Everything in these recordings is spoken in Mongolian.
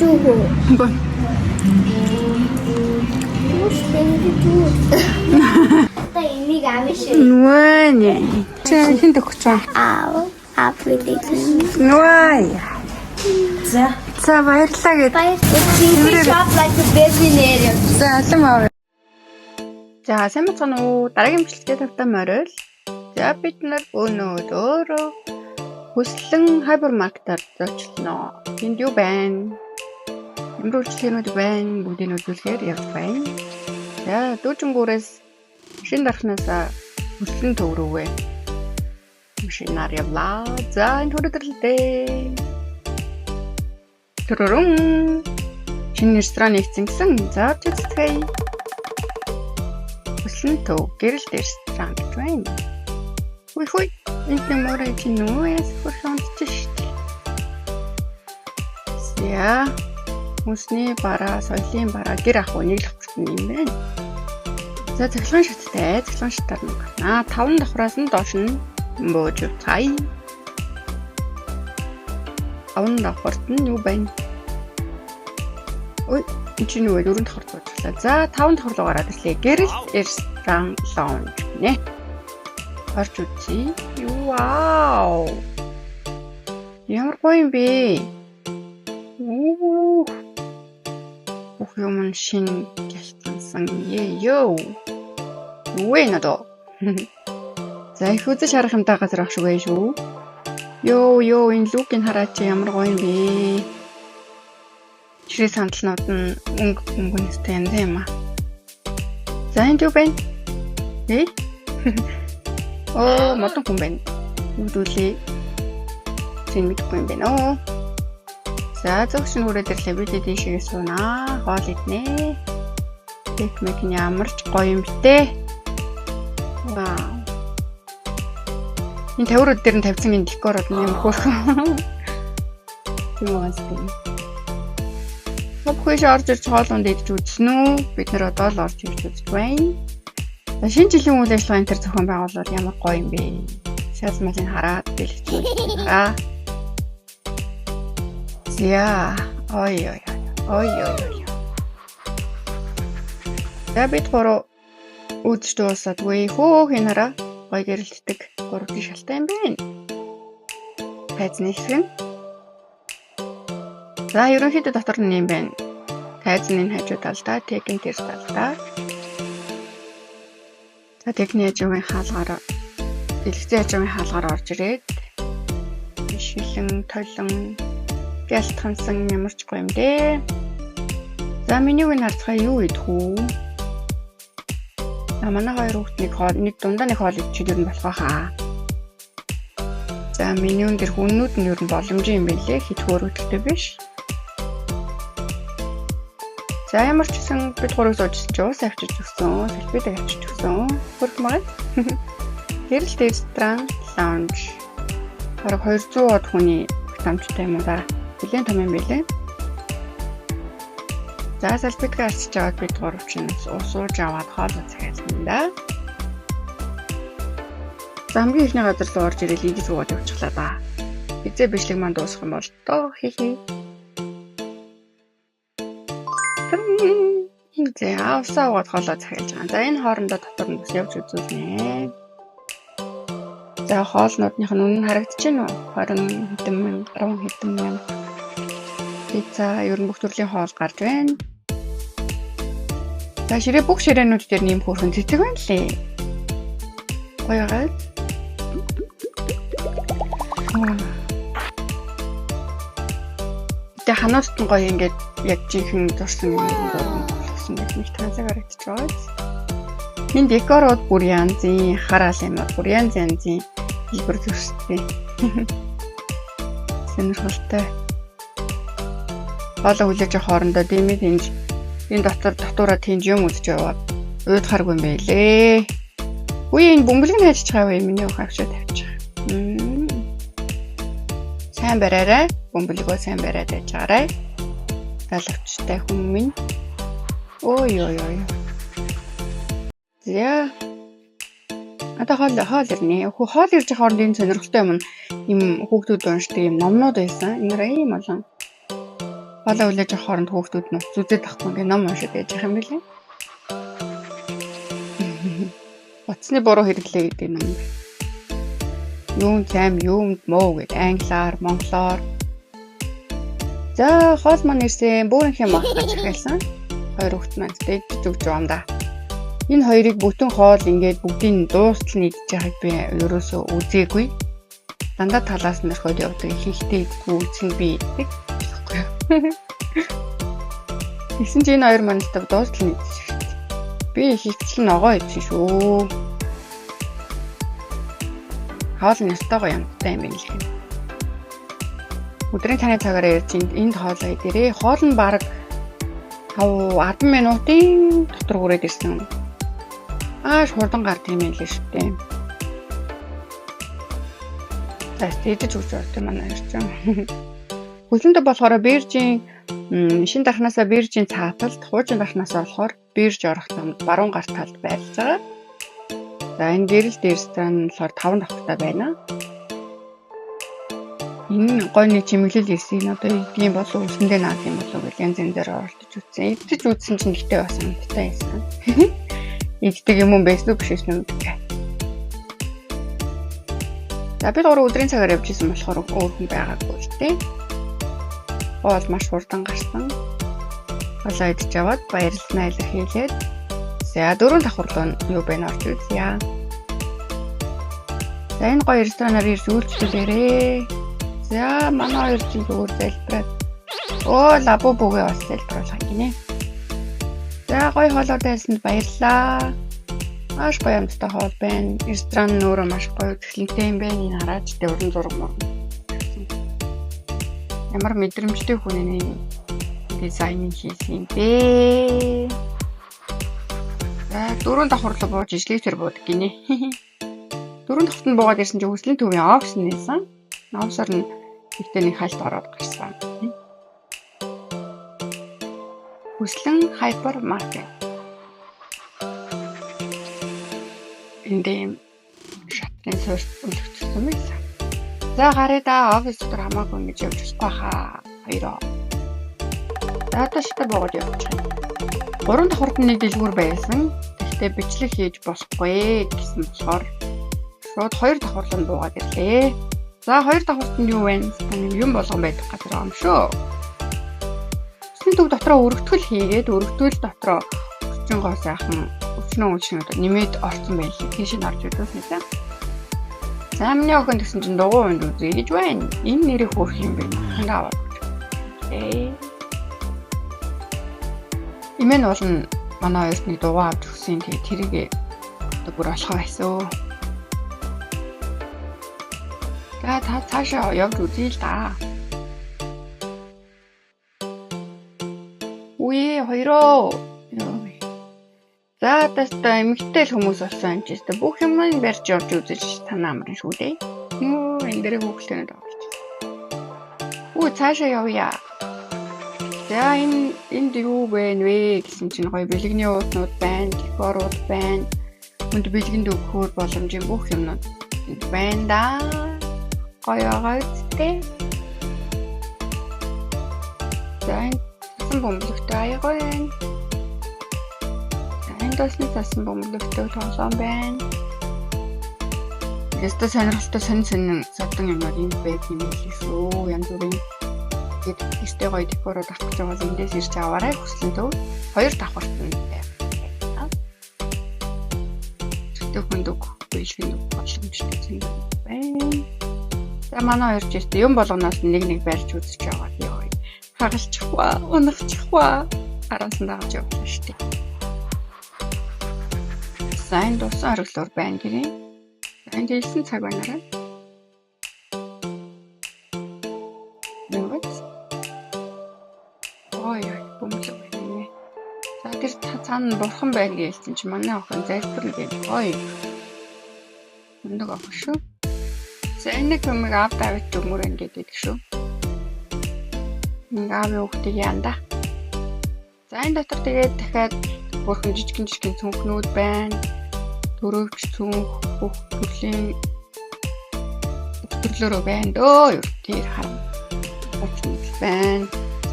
Tuhu. Bon. Ta ini kami sih. Nuanya. Saya hindi ko siya. Apple Nuaya. За баярлалаа гэдэг. Баярлалаа. Shop like a baby нэр. За алам аа. За сайн бацхан уу. Дараагийн бичлэгтээ тавтай морил. За бид нар өнөөдөр хүслэн хайпермаркетаар зочлоо. Энд юу байна? Ямар үйлчлэгчнүүд байна? Бүгдийг үзүүлэхээр явж байна. За дүүжингүүрээс машин дарахнаасаа хүслэн төв рүүгээ машинаар явлаа. За энэ хүрээлтэй. Төрөрөн шинэ ресторан нэгсэн гэсэн зааж үзтгий. Хүслэн төв гэрэл ресторан гэж байна. Хүй энд нэг морой чинь нөөс хурцж шít. За хүсний бараа, соёлын бараа гэр ах уу нэг л авчихсан юм байна. За цахилгаан шаттай, цахилгаан шатаар нэг. 5 давхраас нь доош нь бууж цай. 5 давхарт нь юу байна? Ой, чинь юу вэ? 4 давхарт буучлаа. За 5 давхар руу гараад ирлээ. Гэрэл ресторан лаунж нэ. Орч үзье. Вау. Ямар гоё юм бэ? Бүх юм шин гэлтэнсэн. Ёо. Юу вэ надад? За их үзэж харах юмтай газар ах шиг байна шүү. Ёо энэ лукийг хараач ямар гоё юм бэ? Ширээ сандалнууд нь өнгөнөстэй юм аа. За энэ юу байна? Оо, модон хүн байна. Нүдүүлээ. Зин мэдгүй юм байна оо. За, зөвшин хүрээд ирлээ. Бид дээшээ суунаа. Хоол иднэ. Тэхмэк нь ямар ч гоё юм бтэ. Вау. Энэ тавирууд дээр нь тавьсан энэ декород нь ямар хөөрхөн. Тийм үү. Хөөш орж ирж хоолунд идэж үзсэн үү? Бид нэр одоо л орж ирж үзэж байна. Шинэ жилийн үйл ажиллагаа энэ төр зохион байгуулалт ямар гоё юм бэ? Шалмалыг хараад бэлтгэл. За, ой. За бид гурав үзэж дуусадгүй. Хинараа гоё гэрэлтдэг гурвын шалтай юм байна. Тайзны хэсэг нь. За ерөнхийдөө дотор нь юм байна. Тайзны хажуу талдаа, тегийн тэр талдаа. За техник хажуугийн хаалгаар дэлгэцийн хажуугийн хаалгаар орж ирээд шилэн толон гялтгансан ямар ч гоё юм дээ. За менюг нь харцгаа юу идэх үү? Манай хоёр хүүхдийн нэг дундаа нэг хоол идчих юм болох хаа. За менюн дээр хүннүүд нь ер нь боломжтой юм байлээ. Хит хөөрөлттэй биш. За ямар ч гэсэн бид гурав суужсэн чи уус авчиж өгсөн. Селфидээ авчиж өгсөн. Хөргмээд. Гэрэл ресторан лаунж. Бараг 200-од хүний тамчтай юм да. Нэлээд том юм байлээ. За селфидээ арчиж аваад бид гурав чинь уус ууж аваад хоол уцгаасан юм да. За хамгийн ихний газар руу орж ирэл ийж суугаад явчихлаа да. Бизээ бичлэг манд дуусах юм бол тоо хихи. За авсаагаад хоолоо захиалж байгаа. За энэ хоорондоо дотор нь бас явж үзүүлнэ. За хоолнуудынх нь үнэн харагдчихэв нү? 20 хэдэн мянга, 10 хэдэн мянга. Пицца ер нь бүх төрлийн хоол гарч байна. За ширээ бүх ширээнүүд дээр нэм хөөрхөн цэцэг байна лээ. Гоё гал. Тэ ханаас нь гоё ингээд яг жинхэнэ дурсан юм дурсан нэг танцаг харагдаж байгаа. Энэ декорууд бүр янзын хараал юм аа. Бүр янзын хэлбэр төстэй. Сонирхолтой. Хоолой хүлээж авах хоорондоо дэмэд энэ дотоороо тэнж юм үзэж яваад уйдхааргүй юм байлээ. Үе энэ бөмбөлөг нь хайж байгаа юм миний хавчаа тавьчих. Сайн бараарай. Бөмбөлөгөө сайн бариад байж байгаарай. Даалгавчтай хүн минь. Ой. За. Одоо хоол ирнэ. Хоол ирж байгаа хооронд энэ сонирхолтой юм. Им хүүхдүүд уншдаг юм номнууд байсан. Энэ ийм олон. Хоолоо үлээж авах хооронд хүүхдүүд нь уц үзээд авахгүй ингээ ном уншиж байж байгаа юм билээ. Утасны буруу хэрэглээ гэдэг юм. Юунд займ, юунд муу гэдэг англиар, монголоор. За хоол маань ирсэн бүрэнх юм ахтаж эхэлсэн. Хоёр хүүхэд маань дээд зүгж байгаа юм да. Энэ хоёрыг бүтэн хоол ингээд бүгдийн дуустал нь идэж байгааг би ерөөсөө үзээгүй. Дандаа талаас нь орхиод явдаг ихэнхдээ үзсэн би иддэг. Тэгсэн чинь энэ хоёр маань л дуустал нь идэж шээ. Би ихэнхдээ ногоо идсэн шүү. Хоол нь өстөгөө ямтай юм байна лээ. Өдрийн таны цагаараа ярьж энд хоолоо идэрээ. Хоол нь баг 10 минутын дотор хүрээд ирсэн. Хурдан гард юм л шүү дээ. Тэжиж өгч ордог манай ирсэн. Хүлэндээ болохоор биржийн шин дархнаасаа биржийн цааталд, хуучин дархнаасаа болохоор бирж орох замд баруун гарт талд байлж байгаа. За энэ гэрэл дээрстэн болохоор 5 давхртай байна. Энэ гойны чимэглэл ирсэн одоо эдгийн болов үсэндээ наад юм болов гэж янз янзээр оролдож үзсэн. Идэж үзсэн чинь гэтээ бас амттай байсан. Иддэг юм уу байсан биш юм бэ? За бид 3 өдрийн цагаар явж исэн болохоор өөр хүн байгаагүй л дээ. Хоол маш хурдан гарсан. Хоолоо идэж аваад баярлалаа илэрхийлээд за 4 давхарлуу нь юу бэ орж үзье. За энэ гоё ресторанаар ирж үйлчлүүлээрээ. За манай хоёр чинь зүгээр залбираад. Лабу бүгээ бас залбируулах гинэ. За гоё хоолоор дайсанд баярлалаа. Маш гоё амттай хоол байна. Ресторан нь өөрөө маш гоё төсөлтэй юм байна. Энэ хараад тэ уран зураг мөн. Ямар мэдрэмжтэй хүн энэ дизайн хийсэн юм бэ? За 4 давхарлуу бууж ижлэг тэр буудаг гинэ. 4 давхрт нь буугаад ирсэн чинь хүслийн төвийн офс нээсэн. Офсор нь ихтэй нэг хальт ороод гарсан. Хүслэн хайпермаркет. Энд шатны сорт үлдчихсэн байсан. За гараа офис дотор хамаагүй ингэж явж болохгүй хаа. Хоёроо. За таштай богод явж байгаа. 3 давхрт нь дэлгүүр байсан. Гэхдээ бичлэг хийж болохгүй гэсэн болохоор шууд 2 давхрланд буугаад ирлээ. За 2 давхрт нь юу вэ? Юм болгон байдаг газар юм шүү. Өсний төв дотроо өргөтгөл хийгээд өргөтгөл дотроо өчнгөө сайхан өчнөө нэмээд орсон байлээ. Тийш нь орж идэвсэн юм. За миний охин гэсэн чинь дугуй унд үзье гэж байна. Энэ нэрийг хөөх юм бэ? Хандаа аваад. Имэн бол манай хоёрт нэг дугуй авч өгсөн. Тэгээ тэрийг одоо бүр олохоо байсан. За та цаашаа явж үзье л да. Үе хоёроо. За таста эмэгтэй хүмүүс болсон юм чи та бүх юм нь барьж явж үзэж танаа амрын шүү дээ. Энэ дээрээ хөглөнө дагуулж. Цаашаа явъя. За энд юу вэ гэсэн чинь гоё бэлгэний уутнууд байна, декорууд байна. Хүнд бэлгэнд өгөхөр боломжийн бүх юмнууд байна да. Гоё агаартэй. За энэ бомблогтой аягаа байна. Эндосны засан бомблогтой тоглоом байна. Яста сонирхолтой сонин содон юмнууд энд байдаг юм лээ. Янз бүрийн гээд ихтэй гоё декорууд авах гэж байгаа бол эндээс ирж аваарай хүслэн төв 2 давхарт нь байна. Тэгтээ хүнд өгөх бэлгийн боломжтой юм байна. За манай хоёр ч ихтэй юм болгоноос нэг барьж үзэж байгаа ёо. Хагалчихва, унахчихва. Араас нь дагаж явуулна шүү дээ. За энэ дусан хориглоор байна гэрээ. За энэ хэлсэн цаг байна. За тэр цаана бурхан байна гэсэн чи манай охин залбирна гэдэг. Ой. Өндөг охин шүү. За энэ юмыг авд авч өгмөр ингээд шүү. Нэг аавын хүүхдийг яанда. За энэ дотор тэгээд дахиад бурхан жижигэн цүнхнүүд байна. Төрөвч цүнх бүх төрлийн төрлөөрөө байна дөө. Тэр харам. Уцнууд байна.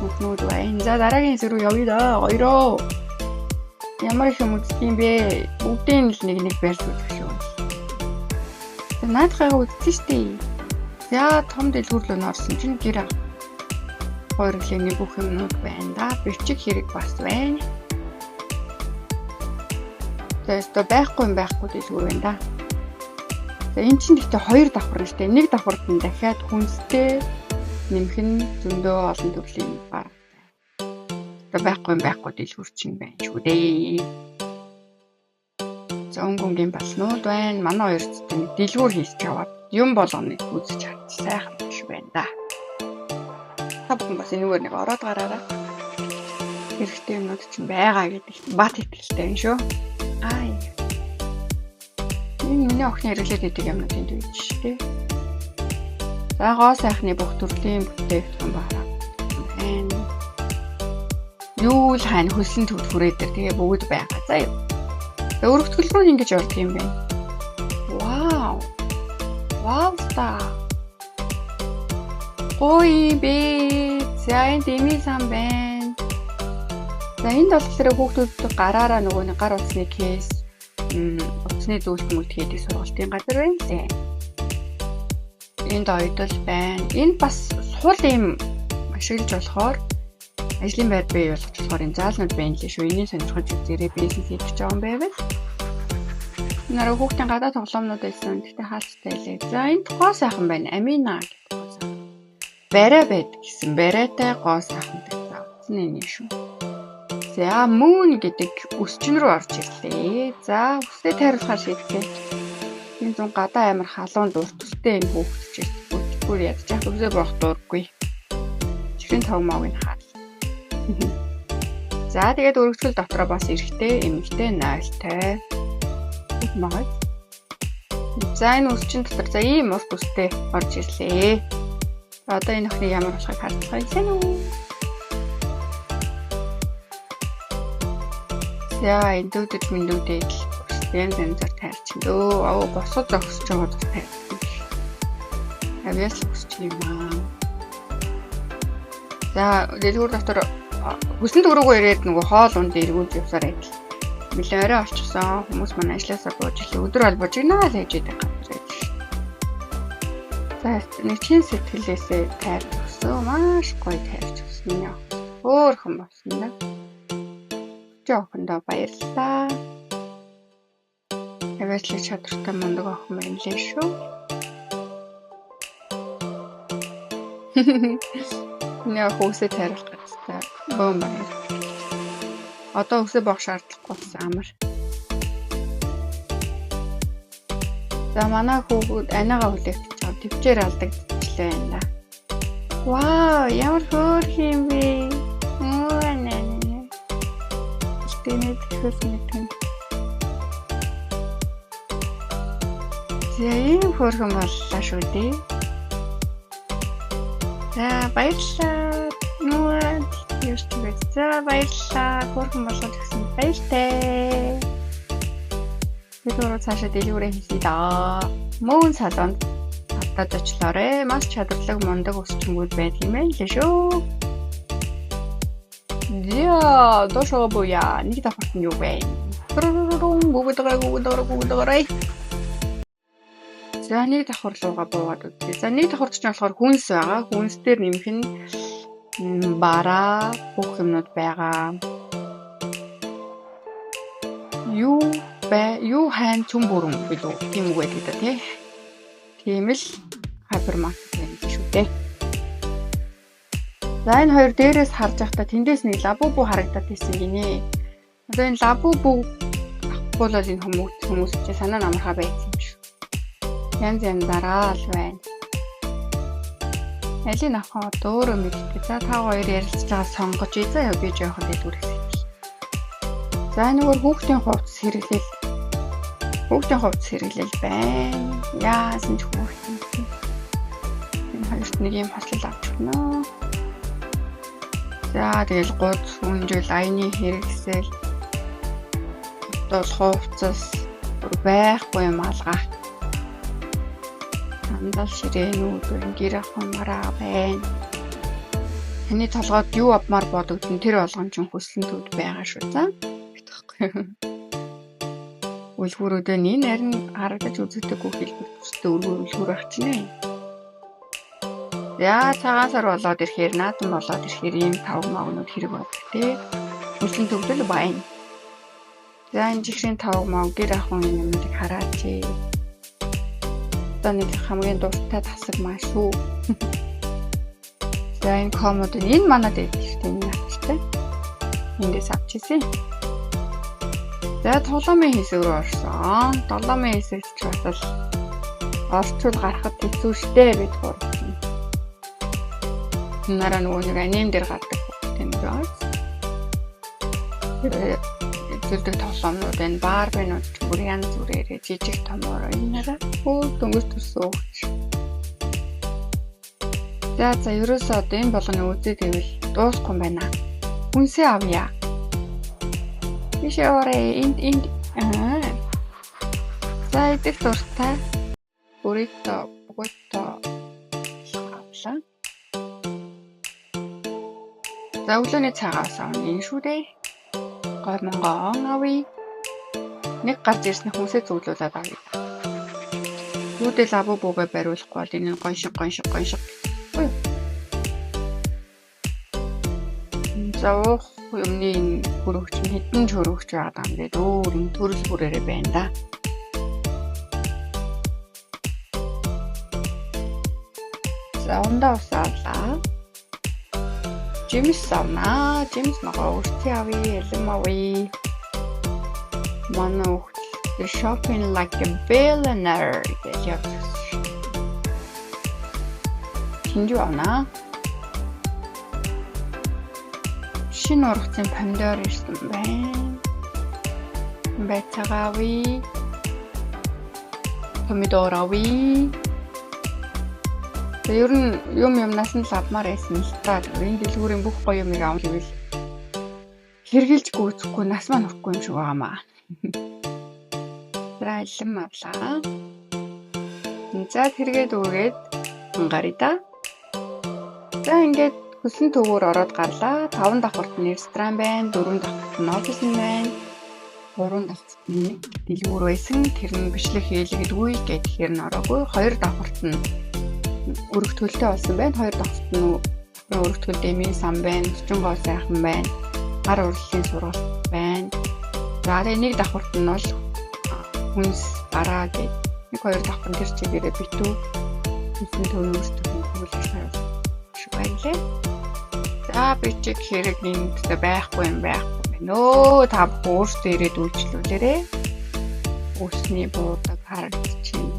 нөхнүүд байна. За дараагийн хэсэг рүү явъя да. Хоёроо. Ямар их юм үздэг юм бэ? Бүгдийн л нэг барьж үзэх шүү. Наадхайгаа үзсэн штий. За том дэлгүүрлөө орсон чинь гэр хоёр хэлний бүх юмнууд байна да. Бичиг хэрэг бас байна. Тэстэ байхгүй дэлгүүр байна да. За эн чинь гэхдээ хоёр давхар нь штэ. Нэг давхарт нь дахиад хүнстэй нэмэх нь зөндөө олон төрлийн баг. Байхгүй дэлгүүр чинь байна шүү дээ. За өнгөнгийн балнууд байна. Манай хоёрт дэлгүүр хийсч яваад юм болгоныг үзэж чад сайхан биш байна да. Та бүхэн бас энэгээр нэг ороод гараараа. Хэрэгтэй юмнууд чинь байгаа гэдэг бат итгэлтэй юм шүү. Энэ миний охины хэрэглээд идэг юмнууд энд үйж шүү дээ. За гоо сайхны бүх төрлийн бүтээгдэхүүн байна. Юу л хань хөлсөн төвлөрөөд тэгээ бүгд байгаа. За юу. Өргөтгөл рүү ингэж ордог юм байна. Вау та. Ой би зайн дими сан байна. За энд болохоор хүүхдүүд гараараа нөгөө нэг гар утасны кейс, утасны зөвлөмөлт хийдэг сургалтын газар байна лээ. Энд ойдол байна. Энд бас сул юм ашиглаж болохоор ажлын байр бий болгож болохоор энэ заалнууд байна лээ шүү. Энийг сонирхож үзээрэй. Бизнес хийж байгаа юм байвал. Нараа хүүхдийн гадаа тоглоомнууд байсан. Гэхдээ хаалттай лээ. За энэ гоо сайхан байна. Амина гэдэг гоо сайхан. Барай байд гэсэн. Барайтай гоо сайхан гэдэг. Зэн энэ шүү. За мөн гэдэг өсчин рүү орж ирлээ. За үсээ тариулахаар шийдлээ. Энэ зүүн гадаа амар халуун дурталтай энэ хүүхдч бүр ядчих үсээ боох дурггүй. Чихрийн тав мог нь хаа. За тэгээд өргөцгөл дотроо бас эрэхтэй, эмэгтэй, нойлтой. Мод. За энэ үсчин дотор за ийм ус бүстэй орж ирлээ. Одоо энэ охины ямар болохыг харцгаая сайн уу? За энэ дүүдэж мэндүүдээ янз янзаар таарчин дөө. Босод зогсож байгаа дуртай. Авьяас өсч юм аа. За дэлгүүр дотор хүсэлт өрөөгөө ирээд нөгөө хоол унд эргүүлж явсаар адил. Нилээ орой олчихсон хүмүүс манай ажилласаа бууж ирлээ. Өдөр албаж гинаа л хийж байдаг газар. За нэг чин сэтгэлээсээ тайрч өгсөн. Маш гоё тайрч өгсөн юм. Хөөрхөн болсон да. Жоохондоо баярлалаа. Аваачлах чадвартай мундаг охин байна лээ шүү. Нэ хүүсээ тайруулах гэсэн. Бом баяр. Одоо үсээ боох шаардлагагүй болсон амар. За манай хүүхэд анаага хүлээгдэж байгаа. Төвчээр алдагдчихлээ энэ да. Вау, ямар хөөрх юм бэ? Нэ. Стэнэт хөөрхөн. За ийм хөөрхөн боллоо шүү дээ. За баярлалаа. За баярлалаа. Хөөрхөн болгож өгсөн баяртай. Бидгээр цаашаа дэлгүүрээ хийлээ да. Мөн салонд татаж очлоорой. Маш чадварлаг мундаг өсчөнгүүд байдаг юм байна лээ шүү. Яа, дошоо боя. Нэг давхарт нь юу вэ? Гугудараа. За нэг давхар руугаа буугаад үзье. За нэг давхарт ч болохоор хүнс байгаа. Хүнс дээр нэмэх нь бараа бүх юмнууд байгаа. Юу хайн цөм бүрэн билүү тийм үг байдаг да тий. Тийм л хайпермаркет юм шүү дээ. За энэ хоёр дээрээс харж байхдаа тэндээс нэг лабубу харагдаад байсан гинэ. Одоо энэ лабубу авахгүй л энэ хүмүүс чи санаа намархаа байсан юм шүү. Янз янзаараа л байна. Алийг авах одоо өөрөө мэддэг. За та хоёр ярилцж байгаа сонгож ийзаа яа би жоохон дэлгүүр хэсэг. За нөгөө хүүхдийн хувцас хэрэглэл байна. Яасан ч хүүхдийн. Энэ хоёрт нэг юм хослол авч өгнө. За тэгэл гуц үнжил аяны хэрэгсэл одоо хувцас байхгүй юм алгаа. Сандал ширээнүүд гэр ахмараа байна. Таны толгойд юу авмаар бодогдсон тэр болгон чинь хүссэн төвд байгаа шүү за. Гэхгүй. Үлгүүрүүдээ энэ харин харагдаж үзэгдэггүй хэлбэр төстэй үлгүүр ах чинь. Яа цагаан сар болоод ирэхээр наадам болоод ирэхээр ийм тав магнууд хэрэг болдог тий. Хүссэн төвдөл байна. За энэ жишрийн тав маг гэр ахын юмыг хараач. Одоо нэг хамгийн дуртай тасаг маа шүү. За энэ комод энэ манад эдэлтэй энэ авчтай. Эндээс авчихсан. За тоглоомын хэсэг рүү орсон. Тоглоомын хэсэгт ч бас орчуул гарахад хэцүү шттэ бид гурав. Нараа нөгөө нэг аним дээр гардаг тийм үү? Зэрэг тоглоомнууд энэ барбинууд бүр янз бүрээрээ жижиг томоор энэ нараа хөө дөнгөж төрсөн өгч. За ерөөсөө одоо энэ болгоны үзээ гэвэл дуусахгүй юм байна. Хүнсээ авъя. Бишээрээ энд За идэх дуртай. Бурито авлаа. За өглөөний цагаас авна энэ шүү дээ. Гой монгон авъя. Нэг гарч ирсэн хүнсээ зөвлүүлээд авъя. Юудэл авуу буугээ бариулахгүй бол энэ гоншиг. За уух юмны хөрөгч нь хэдэн ч хөрөгч байгаа юм гээд өөр юм төрөл бүрээрээ байна да. За ундаа усаалаа. Жимс авнаа. Жимс нөгөө өртөө авъя, элэм авъя. Манай хүүхд shopping like a billionaire гэж явж. Шинжүү авнаа. Шинэ ургацын помидор ирсэн байна. Бэтага авъя. Помидор авъя. Ер нь юмнаас нь л авмаар байсан л та. Энэ дэлгүүрийн бүх гоё юмыг авах гэвэл хэрглэж гүйцэхгүй нас маань өгөхгүй юм шиг байгаамаа. За элэм авлаа. За тэргээд өгөөд гарыг да. За ингээд хүссэн төвөөр ороод гарлаа. 5 давхарт нь ресторан байна, 4 давхарт нь офис байна. 3 давхарт нь дэлгүүр байсан. Тэр нь бичлэг хийлгэдэггүй гэхээр нь ороогүй. 2 давхарт нь өргөтгөлтэй болсон байна. 2 давхарт нь өргөтгөлтэй эмийн сан байна, 40 гоо сайхан байна. Гар урлагийн сургалт байна. За нэг давхарт нь бол хүнс гараа гэж. 1 2 давхарт тэр чигээрээ битүү хүнсэн төвөөс төлөвлөж байлээ. За би чиг хэрэг нэмэлт байхгүй юм нөө та өөртөө ирээд үйлчлүүлээрэй. Өсний буудаг харагдчихээн.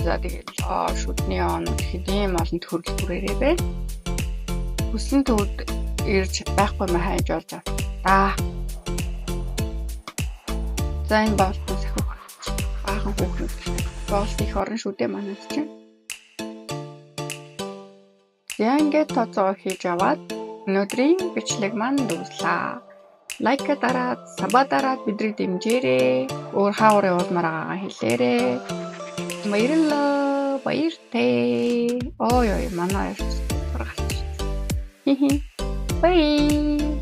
За тэгээд шүдний он хэдийн олон төрөл бүрээрээ байна. Хүссэн төвд ирж байхгүй мэ хайж олж аваа. За энэ болтон сахиу. Баахан хүүхэд. Болт их орон шүү дээ манайд чинь. За ингээд тооцоо хийж аваад өнөөдрийн бичлэг маань дуслаа. Лайк дараад, саб дараад бидрийг дэмжээрэй. Өөр хаагур явуулмаар байгаагаа хэлээрэй. Баяртай. Ой манай ирж сургаалч. Бай.